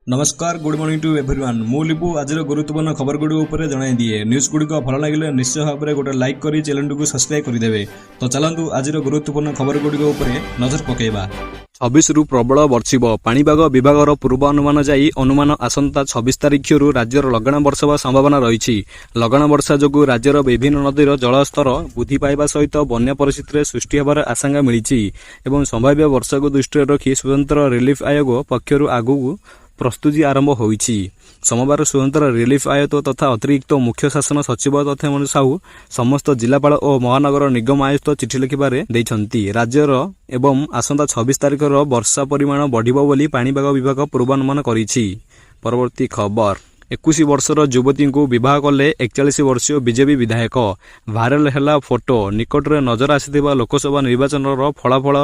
नमस्कार good morning to everyone मु लिपु आज गुरुत्वपूर्ण खबर गुड़ी उपर जणाई दिए न्यूज गुड़ी भल लगे निश्चय भाव में गोटे लाइक कर चैनल को सब्सक्राइब करदे। तो चलतु आज गुरुत्वपूर्ण खबर गुड़ी नजर पकेबा। 26 रु प्रबल वर्षिब पाणीपाग विभागर पूर्व अनुमान जाई अनुमान आसंता 26 तारिख राज्यर लगाण वर्षा संभावना रही। लगाण वर्षा जोगु राज्यर विभिन्न नदीर जलस्तर वृद्धि पाइबा सहित बन्या परिस्थिति सृष्टि होबार आशंका मिली एवं संभाव्य वर्षा को दृष्टि रखी स्वतंत्र रिलीफ आयोग पक्षर आगु प्रस्तुति आरंभ होईछि। सोमवार स्वतंत्र रिलीफ आयुक्त तथा अतिरिक्त मुख्य शासन सचिव तथा मनु साहू समस्त जिलापाल और महानगर निगम आयुक्त चिठी लिखिबारे दैछंती। राज्यर एवं आसंता 26 तारिख वर्षा परिमाण बढ़िबो बोली पाणीपाग विभाग पूर्वानुमान करिछि। परवर्ती खबर 21 वर्षर युवती को विवाह कले 41 वर्षीय बीजेपी विधायक भाइराल हैला फोटो। निकट में नजर आसीथिबा लोकसभा निर्वाचन फलाफल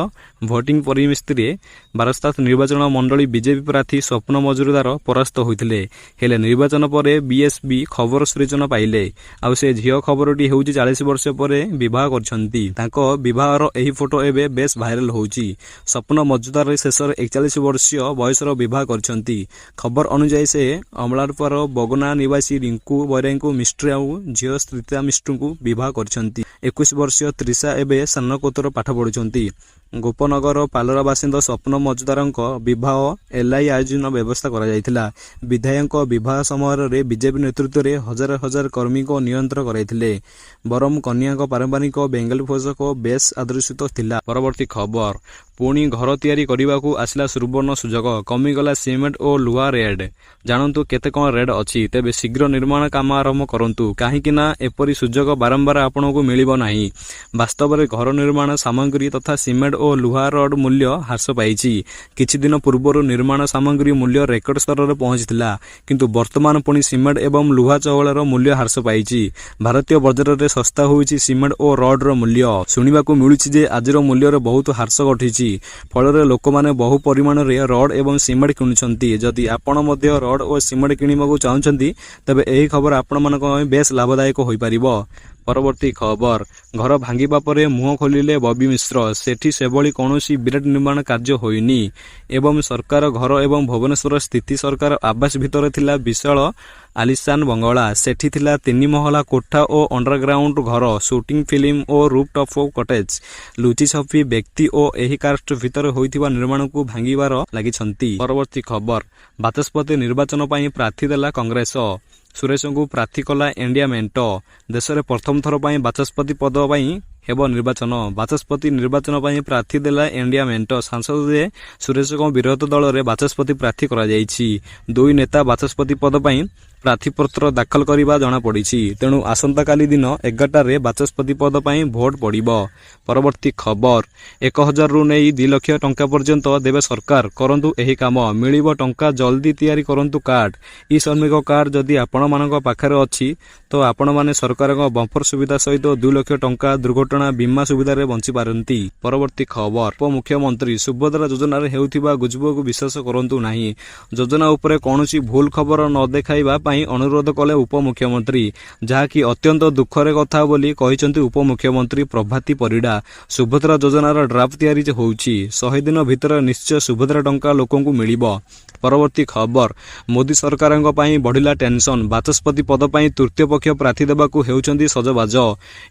भोटिंग परिमिति बारस्ताथ निर्वाचन मंडली बीजेपी प्रार्थी स्वप्न मजुरदार परास्त होइथिले हेले निर्वाचन पर बीएसपी खबर सृजन पाइले आ से झियो खबरटी हेउची 40 वर्ष पर विवाह करछंती। ताको विवाहर एही फोटो एबे बेस भाइराल होउची। स्वप्न मजुरदार शेषर 41 वर्षीय बयसर विवाह करछंती। खबर अनुसार से अमलारपर बगना निवासी रिंकू बैराई को मिस्ट्री आउ झील स्त्रीता मिस्ट्रू को विवाह करछंती। 21 वर्षीय त्रिषा एबे स्नातकोत्तर पाठ पढ़ुछंती। गोपनगर पालरा बासिंदा स्वप्न मजुदार विवाह एलआई आयोजन व्यवस्था करा जायथिला। विधायक विवाह समय बीजेपी नेतृत्व में हजार हजार कर्मी को नियंत्रण कराइथिले। बरम कन्या पारंपरिक बेंगल पोषक बेस आदर्शित थिला। परवर्ती खबर पुणी घर तैयारी करने आसला सुवर्ण सुजोग कमिगला सीमेंट और लुहा रेड। जानतु केते कौन रेड अच्छी तेबे शीघ्र निर्माण काम आरंभ करंतु काहीकिना एपरी सुजोग बारंबार आपनकु मिलिबो नाही। वास्तव में घर निर्माण सामग्री तथा सीमेंट और लुहा रड मूल्य ह्रास पाइछि। किछि दिन पूर्व निर्माण सामग्री मूल्य रेकर्ड स्तर में पहुंचीला किंतु वर्तमान पुणी सीमेंट एवं लुहा चौलर मूल्य ह्रास पाइछि। भारतीय बजार में सस्ता होइछि सीमेंट और रड रो मूल्य। सुनिबाकु मिलुछि जे आजिर मूल्य रे बहुत ह्रास घटिछि फल लोक मैंने बहु परिमाण रे रड एवं सीमेंट किणुछंती। जदि आपण मध्य रड और सीमेंट किणिबाकु चाहुछंती तबे एही खबर आपण मानक बेस लाभदायक होई परिबो। परवर्ती खबर घर भांगिबा परे मुह खोलिले बबी मिश्र सेठी सेभली कौनसी विराट निर्माण कार्य होइनी एवं सरकार घर एवं भुवनेश्वर स्थित सरकार आवास भितर थिला विशाल आलिशान बंगला। सेठी थिला 3 महला कोठा और अंडरग्राउंड घर शूटिंग फिल्म और रूफटॉप कटेज। लुचि छपी व्यक्ति और एही कास्ट भितर होइथिबा निर्माण को भांगिबार लागिछंती। परवर्ती खबर बाचस्पति निर्वाचन पई प्रार्थी देला कांग्रेस। सुरेश को प्रार्थी कला इंडिया मेंट। देश में प्रथम थर पर बाचस्पति पद हेब निर्वाचन। बाचस्पति निर्वाचन पर प्रार्थी देला इंडिया मेंट। सांसद सुरेश विरोध दल में बाचस्पति प्रार्थी करा जायछि। दुई नेता बाचस्पति पद पर प्रार्थीपत्र दाखल करने जना पड़ी। तेणु आसंता काली दिन 11 रे बाचस्पति पद पर भोट पड़िबो। परवर्ती खबर 1000 रु नहीं 2 लाख टंका पर्यंत देवे सरकार करंतु एही काम मिलिबो टंका जल्दी तैयारी करंतु कार्ड। ई श्रमिक कार्ड जदि आपण मानक पाखरे अछि तो आपण माने सरकार को बंपर सुविधा सहित 2 लाख टंका दुर्घटना बीमा सुविधा रे बंची पारंती। परवर्ती खबर उपमुख्यमंत्री सुभद्रा योजना रे हेउथिबा गुजब को विश्वास करंतु नाही। योजना उपरे कोनोसी भूल खबर न देखाइबा अनुरोध कले उपमुख्यमंत्री जहाँकि अत्यंत दुखर कथा बोली कहिसंती उपमुख्यमंत्री प्रभाती परिडा। सुभद्रा योजनार ड्राफ्ट तैयारी होउछि 100 दिन भितर निश्चय सुभद्रा टंका लोकंकु मिलिबो। परवर्ती खबर मोदी सरकार बढ़िला टेंशन। बाचस्पति पद पर तृतीय पक्ष प्रार्थी देवाकू हेउचंती सजबाज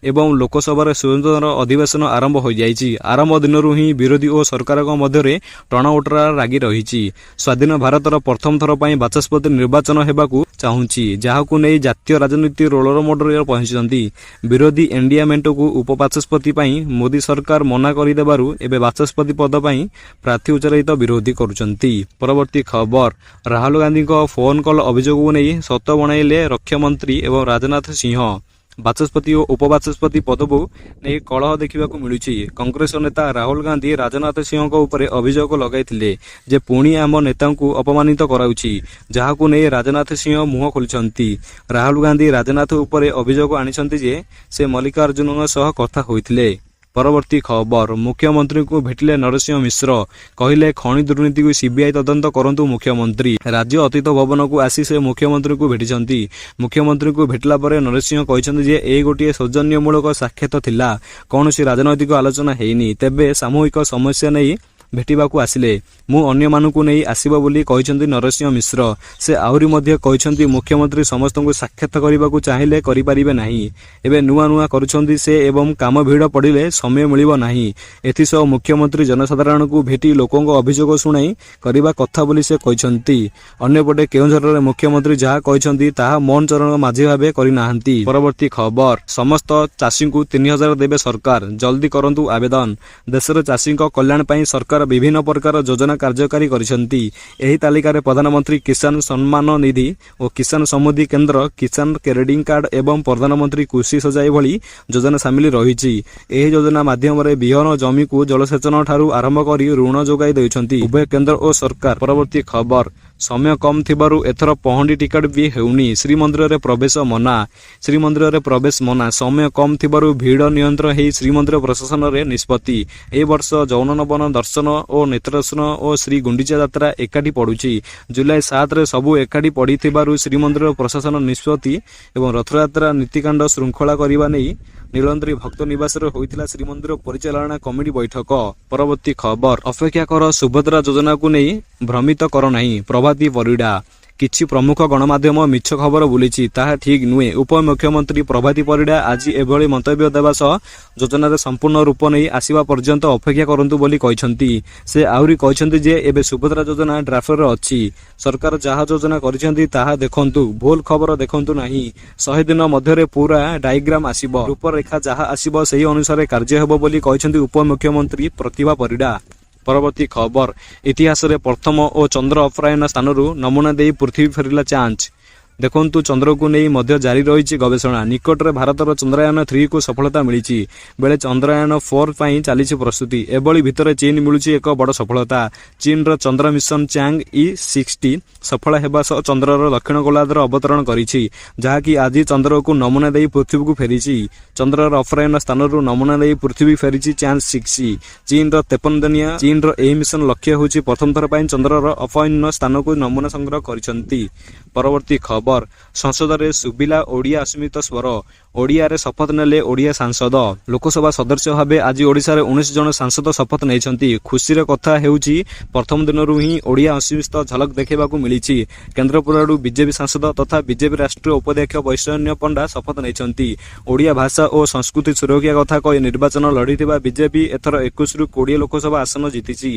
एवं लोकसभा स्वतंत्र अधिवेशन आरंभ हो जाइछि। आरंभ दिनरु ही विरोधी और सरकार मध्य टणाउटरा रागी रही। स्वाधीन भारतर प्रथम थर पर बाचस्पति निर्वाचन हेबाकू चाहूँगी जहाकू नहीं जातीय राजनीति रोलर मोडर पहुंची। विरोधी इंडिया मेंट को उपबाचस्पति मोदी सरकार मना करदेबारु एबे बाचस्पति पद पर प्रार्थी उच्चारित विरोधी करुचंती। परवर्ती खबर राहुल गांधी को फोन कॉल अभियोग को नहीं सत बनाइले रक्षा मंत्री एवं राजनाथ सिंह। बाचस्पति और उपबाचस्पति पद को नहीं कलह देखा मिलूँ। कांग्रेस नेता राहुल गांधी राजनाथ सिंह उपर अभियोग लगाई जे पुणी आम नेता को अपमानित कराउछि जहाकू नहीं राजनाथ सिंह मुह खोलिछंती। राहुल गांधी राजनाथ उपर अभियोग आनिछंती जे से मल्लिकार्जुन सह कथा होइथिले। परवर्ती खबर मुख्यमंत्री को भेटिले नरसिंह मिश्र कहले खनि दुर्नीति को सीबीआई तदंत करंतु मुख्यमंत्री। राज्य अतीत भवन को आसी से मुख्यमंत्री को भेटिछंती। मुख्यमंत्री को भेटला परे नरसिंह कहिसंती जे ए गोटिए सौजन्यमूलक साक्षात थिला कौनसी राजनैतिक आलोचना हेइनी तेबे सामूहिक समस्या नहीं ଭେଟିବାକୁ ଆସିଲେ। ମୁଁ ଅନ୍ୟମାନଙ୍କୁ ନେଇ ଆସିବ ବୋଲି କହିଛନ୍ତି ନରସିଂହ ମିଶ୍ର। ସେ ଆହୁରି ମଧ୍ୟ କହିଛନ୍ତି ମୁଖ୍ୟମନ୍ତ୍ରୀ ସମସ୍ତଙ୍କୁ ସାକ୍ଷାତ କରିବାକୁ ଚାହିଁଲେ କରିପାରିବେ ନାହିଁ। ଏବେ ନୂଆ ନୂଆ କରୁଛନ୍ତି ସେ ଏବଂ କାମ ଭିଡ଼ ପଡ଼ିଲେ ସମୟ ମିଳିବ ନାହିଁ। ଏଥିସହ ମୁଖ୍ୟମନ୍ତ୍ରୀ ଜନସାଧାରଣଙ୍କୁ ଭେଟି ଲୋକଙ୍କ ଅଭିଯୋଗ ଶୁଣାଇ କରିବା କଥା ବୋଲି ସେ କହିଛନ୍ତି। ଅନ୍ୟପଟେ କେଉଁଝରରେ ମୁଖ୍ୟମନ୍ତ୍ରୀ ଯାହା କହିଛନ୍ତି ତାହା ମୋହନ ଚରଣ ମାଝୀ ଭାବେ କରିନାହାନ୍ତି। ପରବର୍ତ୍ତୀ ଖବର, ସମସ୍ତ ଚାଷୀଙ୍କୁ 3000 ଦେବେ ସରକାର, ଜଲ୍ଦି କରନ୍ତୁ ଆବେଦନ। ଦେଶରେ ଚାଷୀଙ୍କ କଲ୍ୟାଣ ପାଇଁ ସରକାର ବିଭିନ୍ନ ପ୍ରକାର ଯୋଜନା କାର୍ଯ୍ୟକାରୀ କରିଛନ୍ତି। ଏହି ତାଲିକାରେ ପ୍ରଧାନମନ୍ତ୍ରୀ କିଷାନ ସମ୍ମାନ ନିଧି ଓ କିଷାନ ସମୃଦ୍ଧି କେନ୍ଦ୍ର, କିଷାନ କ୍ରେଡିଂ କାର୍ଡ ଏବଂ ପ୍ରଧାନମନ୍ତ୍ରୀ କୃଷି ସଜାଇ ଭଳି ଯୋଜନା ସାମିଲ ରହିଛି। ଏହି ଯୋଜନା ମାଧ୍ୟମରେ ବିହନ ଜମିକୁ ଜଳସେଚନ ଠାରୁ ଆରମ୍ଭ କରି ଋଣ ଯୋଗାଇ ଦେଉଛନ୍ତି ଉଭୟ କେନ୍ଦ୍ର ଓ ସରକାର। ପରବର୍ତ୍ତୀ ଖବର, ସମୟ କମ୍ ଥିବାରୁ ଏଥର ପହଣ୍ଡି ଟିକେଟ ବି ହେଉନି, ଶ୍ରୀମନ୍ଦିରରେ ପ୍ରବେଶ ମନା। ଶ୍ରୀମନ୍ଦିରରେ ପ୍ରବେଶ ମନା, ସମୟ କମ୍ ଥିବାରୁ ଭିଡ଼ ନିୟନ୍ତ୍ରଣ ହେଇ ଶ୍ରୀମନ୍ଦିର ପ୍ରଶାସନରେ ନିଷ୍ପତ୍ତି। ଏହି ବର୍ଷ ଜଗନ୍ନାଥ ଦର୍ଶନ ଓ ନେତ୍ରଦର୍ଶନ ଓ ଶ୍ରୀ ଗୁଣ୍ଡିଚା ଯାତ୍ରା ଏକାଠି ପଡୁଛି। ଜୁଲାଇ 7ରେ ସବୁ ଏକାଠି ପଡ଼ିଥିବାରୁ ଶ୍ରୀମନ୍ଦିର ପ୍ରଶାସନ ନିଷ୍ପତ୍ତି ଏବଂ ରଥଯାତ୍ରା ନୀତିକାଣ୍ଡ ଶୃଙ୍ଖଳା କରିବା ନେଇ ନୀଳନ୍ଦ୍ରୀ ଭକ୍ତ ନିବାସରେ ହୋଇଥିଲା ଶ୍ରୀମନ୍ଦିର ପରିଚାଳନା କମିଟି ବୈଠକ। ପରବର୍ତ୍ତୀ ଖବର, ଅପେକ୍ଷା କର ସୁଭଦ୍ରା ଯୋଜନାକୁ ନେଇ ଭ୍ରମିତ କର ନାହିଁ, ପ୍ରଭାତୀ ପରିଡ଼ା। କିଛି ପ୍ରମୁଖ ଗଣମାଧ୍ୟମ ମିଛ ଖବର ବୁଲିଛି, ତାହା ଠିକ୍ ନୁହେଁ। ଉପମୁଖ୍ୟମନ୍ତ୍ରୀ ପ୍ରଭାତୀ ପରିଡ଼ା ଆଜି ଏଭଳି ମନ୍ତବ୍ୟ ଦେବା ସହ ଯୋଜନାରେ ସମ୍ପୂର୍ଣ୍ଣ ରୂପ ନେଇ ଆସିବା ପର୍ଯ୍ୟନ୍ତ ଅପେକ୍ଷା କରନ୍ତୁ ବୋଲି କହିଛନ୍ତି। ସେ ଆହୁରି କହିଛନ୍ତି ଯେ ଏବେ ସୁଭଦ୍ରା ଯୋଜନା ଡ୍ରାଫ୍ଟରେ ଅଛି। ସରକାର ଯାହା ଯୋଜନା କରିଛନ୍ତି ତାହା ଦେଖନ୍ତୁ, ଭୁଲ ଖବର ଦେଖନ୍ତୁ ନାହିଁ। 100 ଦିନ ମଧ୍ୟରେ ପୁରା ଡାଇଗ୍ରାମ ଆସିବ, ରୂପରେଖା ଯାହା ଆସିବ ସେହି ଅନୁସାରେ କାର୍ଯ୍ୟ ହେବ ବୋଲି କହିଛନ୍ତି ଉପମୁଖ୍ୟମନ୍ତ୍ରୀ ପ୍ରତିଭା ପରିଡ଼ା। ପରବର୍ତ୍ତୀ ଖବର, ଇତିହାସରେ ପ୍ରଥମ ଓ ଚନ୍ଦ୍ର ଅପରାୟନ ସ୍ଥାନରୁ ନମୁନା ଦେଇ ପୃଥିବୀ ଫେରିଲା ଚାନ୍ସ। ଦେଖନ୍ତୁ, ଚନ୍ଦ୍ରକୁ ନେଇ ମଧ୍ୟ ଜାରି ରହିଛି ଗବେଷଣା। ନିକଟରେ ଭାରତର ଚନ୍ଦ୍ରୟାନ 3କୁ ସଫଳତା ମିଳିଛି ବେଳେ ଚନ୍ଦ୍ରୟାନ 4 ପାଇଁ ଚାଲିଛି ପ୍ରସ୍ତୁତି। ଏଭଳି ଭିତରେ ଚୀନ ମିଳୁଛି ଏକ ବଡ଼ ସଫଳତା। ଚୀନର ଚନ୍ଦ୍ର ମିଶନ ଚାଙ୍ଗ E60 ସଫଳ ହେବା ସହ ଚନ୍ଦ୍ରର ଦକ୍ଷିଣ ଗୋଲାର୍ଦ୍ଧରେ ଅବତରଣ କରିଛି, ଯାହାକି ଆଜି ଚନ୍ଦ୍ରକୁ ନମୁନା ଦେଇ ପୃଥିବୀକୁ ଫେରିଛି। ଚନ୍ଦ୍ରର ଅପରାୟନ ସ୍ଥାନରୁ ନମୁନା ଦେଇ ପୃଥିବୀ ଫେରିଛି ଚାନ୍ସ 6। ଚୀନର 53 ଦିନିଆ ଚୀନର ଏହି ମିଶନ ଲକ୍ଷ୍ୟ ହେଉଛି ପ୍ରଥମ ଥର ପାଇଁ ଚନ୍ଦ୍ରର ଅପରାୟନ ସ୍ଥାନକୁ ନମୁନା ସଂଗ୍ରହ କରିଛନ୍ତି। ପରବର୍ତ୍ତୀ ଖବର, ସଂସଦରେ ଶୁଭିଲା ଓଡ଼ିଆ ଅସ୍ମିତ ସ୍ୱର, ଓଡ଼ିଆରେ ଶପଥ ନେଲେ ଓଡ଼ିଆ ସାଂସଦ। ଲୋକସଭା ସଦସ୍ୟ ଭାବେ ଆଜି ଓଡ଼ିଶାରେ 19 ଜଣ ସାଂସଦ ଶପଥ ନେଇଛନ୍ତି। ଖୁସିର କଥା ହେଉଛି ପ୍ରଥମ ଦିନରୁ ହିଁ ଓଡ଼ିଆ ଅସ୍ମିତ ଝଲକ ଦେଖିବାକୁ ମିଳିଛି। କେନ୍ଦ୍ରାପଡ଼ାରୁ ବିଜେପି ସାଂସଦ ତଥା ବିଜେପି ରାଷ୍ଟ୍ରୀୟ ଉପାଧ୍ୟକ୍ଷ ବୈଷ୍ଣବ ପଣ୍ଡା ଶପଥ ନେଇଛନ୍ତି। ଓଡ଼ିଆ ଭାଷା ଓ ସଂସ୍କୃତି ସୁରକ୍ଷା କଥା କହି ନିର୍ବାଚନ ଲଢ଼ିଥିବା ବିଜେପି ଏଥର 21ରୁ 20 ଲୋକସଭା ଆସନ ଜିତିଛି।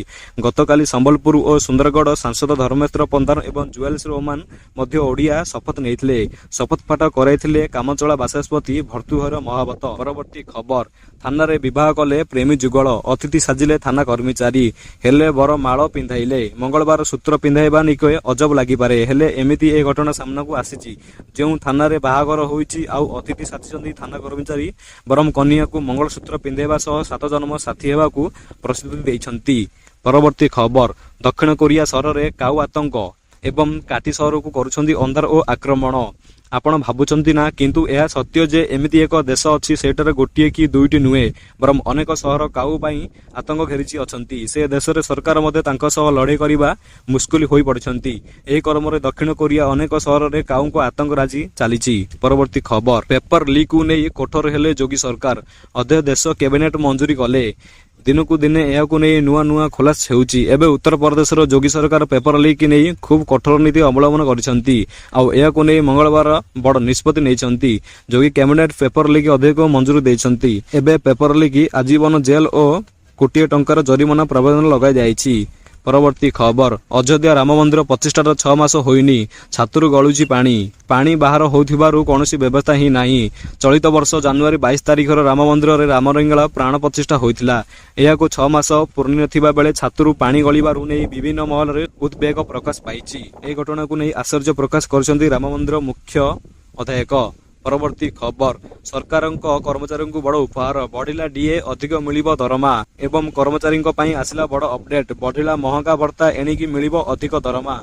ଗତକାଲି ସମ୍ବଲପୁର ଓ ସୁନ୍ଦରଗଡ଼ ସାଂସଦ ଧର୍ମେନ୍ଦ୍ର ପ୍ରଧାନ ଏବଂ ଜୁଏଲ୍ସ ରୋମାନ ମଧ୍ୟ ଓଡ଼ିଆ ଶପଥ ନେଇଥିଲେ। ଶପଥ ପାଠ କରାଇଥିଲେ କାମଚଳା ବାଚସ୍ପତି ଭର୍ତ୍ତୃହର ମହାବତ। ପରବର୍ତ୍ତୀ ଖବର, ଥାନାରେ ବିବାହ କଲେ ପ୍ରେମୀ ଯୁଗଳ, ଅତିଥି ସାଜିଲେ ଥାନା କର୍ମଚାରୀ, ହେଲେ ବର ମାଳ ପିନ୍ଧାଇଲେ। ମଙ୍ଗଳବାର ସୂତ୍ର ପିନ୍ଧାଇବା ନିକେ ଅଜବ ଲାଗିପାରେ, ହେଲେ ଏମିତି ଏ ଘଟଣା ସାମ୍ନାକୁ ଆସିଛି। ଯେଉଁ ଥାନାରେ ବାହାଘର ହୋଇଛି ଆଉ ଅତିଥି ସାଜିଛନ୍ତି ଥାନା କର୍ମଚାରୀ, ବରଂ କନ୍ୟାକୁ ମଙ୍ଗଳସୂତ୍ର ପିନ୍ଧାଇବା ସହ 7 ଜନ୍ମ ସାଥୀ ହେବାକୁ ପ୍ରସ୍ତୁତି ଦେଇଛନ୍ତି। ପରବର୍ତ୍ତୀ ଖବର, ଦକ୍ଷିଣ କୋରିଆ ସହରରେ କାଉ ଆତଙ୍କ ଏବଂ କାଟି ସହରକୁ କରୁଛନ୍ତି ଅନ୍ଧାର ଓ ଆକ୍ରମଣ। ଆପଣ ଭାବୁଛନ୍ତି ନା, କିନ୍ତୁ ଏହା ସତ୍ୟ ଯେ ଏମିତି ଏକ ଦେଶ ଅଛି ସେଠାରେ ଗୋଟିଏ କି ଦୁଇଟି ନୁହେଁ, ବରଂ ଅନେକ ସହର କାଉ ପାଇଁ ଆତଙ୍କ ଘେରିଛି ଅଛନ୍ତି। ସେ ଦେଶରେ ସରକାର ମଧ୍ୟ ତାଙ୍କ ସହ ଲଢ଼େଇ କରିବା ମୁସ୍କିଲ ହୋଇପଡ଼ିଛନ୍ତି। ଏହି କ୍ରମରେ ଦକ୍ଷିଣ କୋରିଆ ଅନେକ ସହରରେ କାଉଙ୍କ ଆତଙ୍କ ରାଜି ଚାଲିଛି। ପରବର୍ତ୍ତୀ ଖବର, ପେପର ଲିକ୍କୁ ନେଇ କଠୋର ହେଲେ ଯୋଗୀ ସରକାର, ଅଧ୍ୟାଦେଶ କ୍ୟାବିନେଟ୍ ମଞ୍ଜୁରୀ କଲେ। ଦିନକୁ ଦିନେ ଏହାକୁ ନେଇ ନୂଆ ନୂଆ ଖୋଲାସ ହେଉଛି। ଏବେ ଉତ୍ତରପ୍ରଦେଶର ଯୋଗୀ ସରକାର ପେପର ଲିକ୍ ନେଇ ଖୁବ୍ କଠୋର ନୀତି ଅବଲମ୍ବନ କରିଛନ୍ତି ଆଉ ଏହାକୁ ନେଇ ମଙ୍ଗଳବାର ବଡ଼ ନିଷ୍ପତ୍ତି ନେଇଛନ୍ତି। ଯୋଗୀ କ୍ୟାବିନେଟ୍ ପେପର ଲିକ୍ ଅଧିକ ମଞ୍ଜୁରୀ ଦେଇଛନ୍ତି। ଏବେ ପେପର ଲିକ୍ ଆଜୀବନ ଜେଲ୍ ଓ କୋଟିଏ ଟଙ୍କାର ଜରିମାନା ପ୍ରାବଧାନ ଲଗାଇ ଯାଇଛି। ପରବର୍ତ୍ତୀ ଖବର, ଅଯୋଧ୍ୟା ରାମ ମନ୍ଦିର ପ୍ରତିଷ୍ଠାର 6 ମାସ ହୋଇନି, ଛାତରୁ ଗଳୁଛି ପାଣି। ପାଣି ବାହାର ହେଉଥିବାରୁ କୌଣସି ବ୍ୟବସ୍ଥା ହିଁ ନାହିଁ। ଚଳିତ ବର୍ଷ ଜାନୁଆରୀ 22 ତାରିଖର ରାମ ମନ୍ଦିରରେ ରାମଲିଙ୍ଗା ପ୍ରାଣ ପ୍ରତିଷ୍ଠା ହୋଇଥିଲା। ଏହାକୁ 6 ମାସ ପୂର୍ଣ୍ଣିଥିବା ବେଳେ ଛାତରୁ ପାଣି ଗଳିବାରୁ ନେଇ ବିଭିନ୍ନ ମହଲରେ ଉଦ୍ବେଗ ପ୍ରକାଶ ପାଇଛି। ଏହି ଘଟଣାକୁ ନେଇ ଆଶ୍ଚର୍ଯ୍ୟ ପ୍ରକାଶ କରିଛନ୍ତି ରାମ ମନ୍ଦିର ମୁଖ୍ୟ ଅଧ୍ୟକ୍ଷ। ପରବର୍ତ୍ତୀ ଖବର, ସରକାରଙ୍କ କର୍ମଚାରୀଙ୍କୁ ବଡ଼ ଉପହାର, ବଢ଼ିଲା ଡିଏ, ଅଧିକ ମିଳିବ ଦରମା ଏବଂ କର୍ମଚାରୀଙ୍କ ପାଇଁ ଆସିଲା ବଡ଼ ଅପଡେଟ୍, ବଢ଼ିଲା ମହଙ୍ଗା ଭତ୍ତା, ଏଣିକି ମିଳିବ ଅଧିକ ଦରମା।